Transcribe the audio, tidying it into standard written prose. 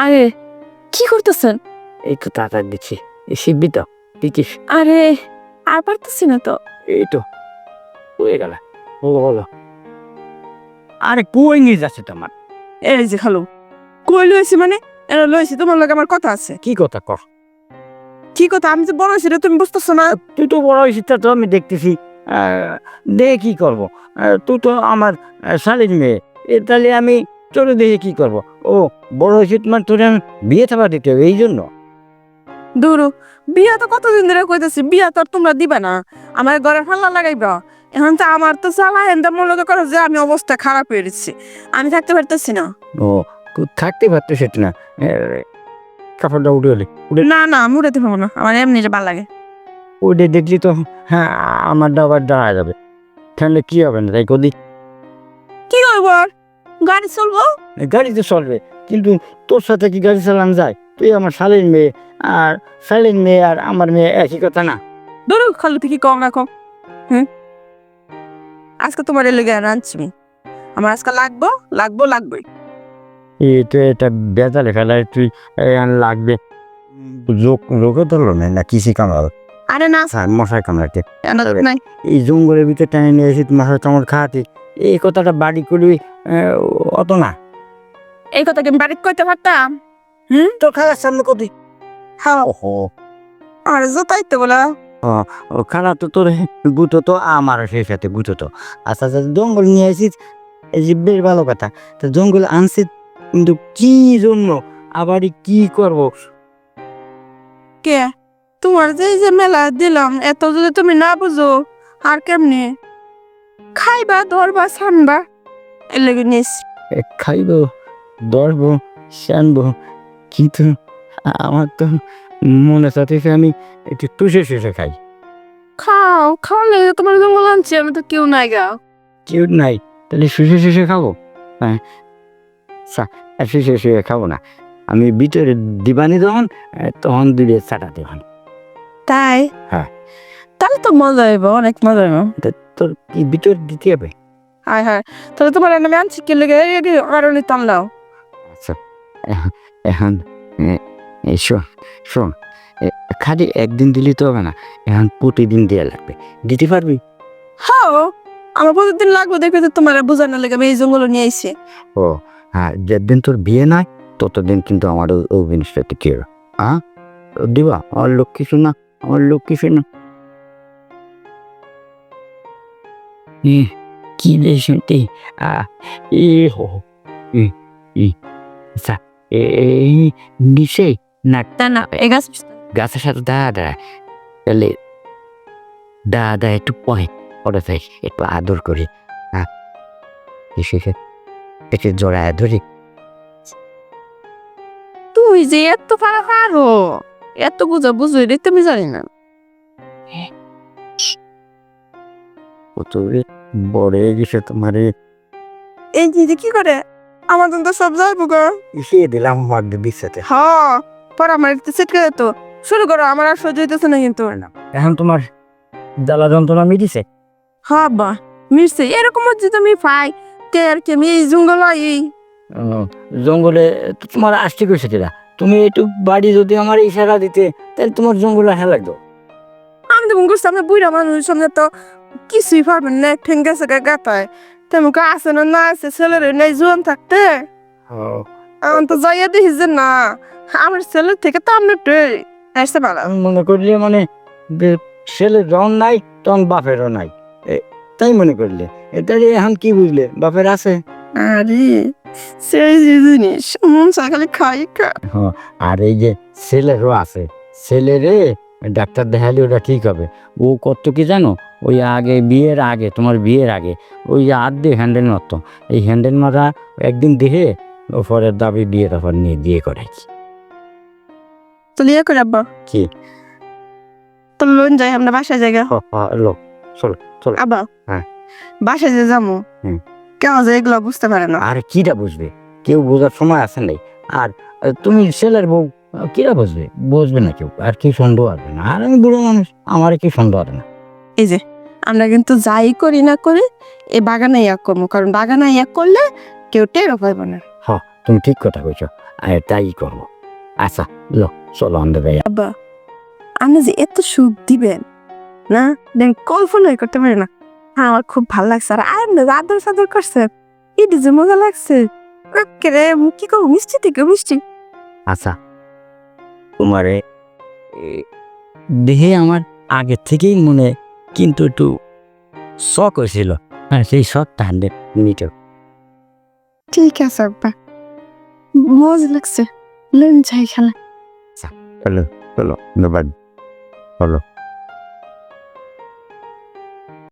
আরে কি করতেছেন? এই তো তাড়াতাড়ি দিচ্ছি, এই শিববি তো দিচ্ছিস। আরে আর পারতেছি না তো। এই তো হয়ে গেল, বলো বলো। আরে কই নিয়ে যাচ্ছে তোমার? এই যে খালু কই লইছি মানে এরা লইছি তোমার লগে আমার কথা আছে। কি কথা কর? কি কথা? আমি যে বড় হয়েছি রে, তুমি বুঝতেছো না? তুই তো বড় হয়েছিস, তা তো আমি দেখতেছি। দেখে কি করবো? তুই তো আমার শালীর মেয়ে, তাহলে আমি তোর দেখে কি করব? ও বড় হয়েছি তোমার, তোরে আমি বিয়ে থাকা দিতে হবে এই জন্য? দূরু বিয়া তো কতদিন ধরে কইতেছি, বিয়া তো আর তোমরা দিবা না, আমার ঘরে ফাল্লা লাগাইবা। এখন তো আমার তো চালা এনটা মনে করো যে আমি অবস্থা খারাপ হয়ে গেছি, আমি থাকতে পারতেছি না। ও থাকতে পারতো সেটা না, কাপড়টা উঠে হলে না না আমি উড়াতে পারবো না, আমার এমনি ভালো লাগে। উঠে দেখলি তো হ্যাঁ আমার আবার দাঁড়া যাবে, তাহলে কি হবে না? তাই কদি কি হইব আর? গাড়ি চলবো। গাড়ি তো চলবে, কিন্তু তোর সাথে কি গাড়ি চালানো যায়? তুই আমার শালীর মেয়ে, আর শালীর মেয়ে আর আমার মেয়ে একই কথা না? দূরু খালু থেকে কম রাখো। আজকে তোমার এর লেগে আনছি আমি। আমার আজকে লাগবো লাগবো লাগবেই। এই তো এটা বেজালে ফেলায় তুই লাগবে রোগও ধরলো না কিসি কামড়াল? আরে না স্যার মশাই কামড়াতে নাই। এই জঙ্গলের ভিতরে টেনে নিয়ে এসে মাথা চামড় খাওয়াতে, এই কথাটা বাড়ি করবি অত না। এই কথা কি আমি বাড়িতে কইতে পারতাম? তোর খাওয়ার সামনে কদি হ্যাঁ ওহো আর জোতাইতে বলা। ও খানা তো তোর গুতো তো আমারও সেই সাথে গুতো তো। আচ্ছা আচ্ছা জঙ্গল নিয়ে আসিস, এই যে বেশ ভালো কথা। তা জঙ্গল আনছিস কিন্তু কি জন্য, আবারই কি করবো? কে তোমার যে এই যে মেলা দিলাম, এত যদি তুমি না বুঝো আর কেমনে খাইবা ধরবা ছানবা, এর লেগে নিস। খাইব দরবো শানবো, কিন্তু আমার তো মনে চাইতেছে আমি একটু টুসে শুষে খাই। খাও খাওয়ালে তোমার জঙ্গল আনছি, আমি তো কেউ নাই গা। কেউ নাই, তাহলে শুষে শুষে খাবো? হ্যাঁ শুষে শুষে খাবো না, আমি ভিতরে দিবানি যখন তখন দিলে চাটা দেবান। তাই? হ্যাঁ। তাহলে তো মজা হইব, অনেক মজা হইব। তোর কি ভিতরে দিতে হবে? হায় হায়, তাহলে তোমার আমি আনছি কে লেগে কারণে টানলাও। আচ্ছা এখন শোন শোন, খালি একদিন দিলে তো হবে না, এখন প্রতিদিন দেওয়া লাগবে। দিতে পারবি? হ্যাঁ আমার প্রতিদিন লাগবে, দেখবে তো তোমার বোঝানোর লেগে আমি এই জঙ্গল নিয়ে আইছি। ও হ্যাঁ, যেদিন তোর বিয়ে নাই ততদিন কিন্তু আমার ওই জিনিসটা কি হ্যাঁ দিবা? আমার লক্ষ্মী শোনা, আমার লক্ষ্মী শোনা। কি রে শুনতে হো আচ্ছা এই নিচে না না এই গাছ গাছের সাথে দাদা, তাহলে দাদা একটু পরে পরে যাই, একটু আদর করি। হ্যাঁ একটু জড়ায় ধরি। তুই যে এত পারো এত বুঝা বুঝো রে, তুমি জানি না। কত বড় হয়ে গেছে তোমার। এই যে কি করে আমার তো সব যাইবো গো। ইসিয়ে দিলাম আমার দিদির সাথে। হ্যাঁ পর আমার সেট করে তো শুরু করো, আমার আর সহ্য হইতেছে না কিন্তু। এখন তোমার জ্বালা যন্ত্রণা মিটিছে? হ্যাঁ বা মিশছে এরকম যদি আমি পাই তে আর কি আমি এই জঙ্গল এই জঙ্গলে তো তোমার আসতে গেছে কিনা? তুমি একটু বাড়ি যদি আমার ইশারা দিতে, তাহলে তোমার জঙ্গলে হ্যাঁ লাগতো। আমি তো মনে সামনে বুড়া মানুষ, সামনে তো কিছুই পারবেন না, ঠেঙ্গে গেছে গাতায় তেমন আছে না না আছে ছেলের নেই জোয়ান থাকতে। এখন তো যাইয়া দেখিস যে না আমার ছেলের থেকে তো আপনার আসতে পারা। আমি মনে করলে মানে ছেলের যখন নাই তখন বাপেরও নাই, তাই মনে করলে। এটাই এখন কি বুঝলে বাপের আছে? আরে সেই যে জিনিস মন সকালে খাই খা। আর এই যে ছেলেরও আছে, ছেলেরে ডাক্তার দেখালে ওটা ঠিক হবে। ও কত কি জানো, ওই আগে বিয়ের আগে, তোমার বিয়ের আগে ওই হাত দিয়ে হ্যান্ডেল মারতো। এই হ্যান্ডেল মারা একদিন দেখে ও পরের দাবি বিয়ে তারপর নিয়ে বিয়ে করে। তো লিয়ে করে আব্বা কি তো লোন যাই আমরা বাসায় জায়গা লোক চলো চলো আব্বা। হ্যাঁ বাসায় যে যাবো কেন যে এগুলো বুঝতে পারে না। আর কিটা বুঝবে, কেউ বোঝার সময় আছে নাই। আর তুমি ছেলের বউ, কিরা বুঝবে? বুঝবে না কেউ, আর কি সন্দেহ আসবে না। আর আমি বুড়ো মানুষ, আমার কি সন্দেহ হবে না। এই যে আমরা কিন্তু যাই করি না করি এই বাগানে ইয়া করবো, কারণ বাগানে ইয়া করলে কেউ টেরও পাইব না। তুমি ঠিক কথা কইছো, আর তাই করবো। আচ্ছা লো, চলো আমাদের ভাই। আব্বা আপনি যে এত সুখ দিবেন না, দেন কল্পনাই করতে পারি না। হ্যাঁ, আমার খুব ভালো লাগছে। আর আপনি যে আদর সাদর করছেন, এটি যে মজা লাগছে। একেবারে কি করবো, মিষ্টি থেকে মিষ্টি। আচ্ছা তোমারে দেহে আমার আগে থেকেই মনে কিন্তু একটু শখ হয়েছিল, হ্যাঁ সেই শখটা 100 মিনিটে। ঠিক আছে আব্বা, মজা লাগছে। লেন যাই খেলা। চলো চলো, ধন্যবাদ। চলো।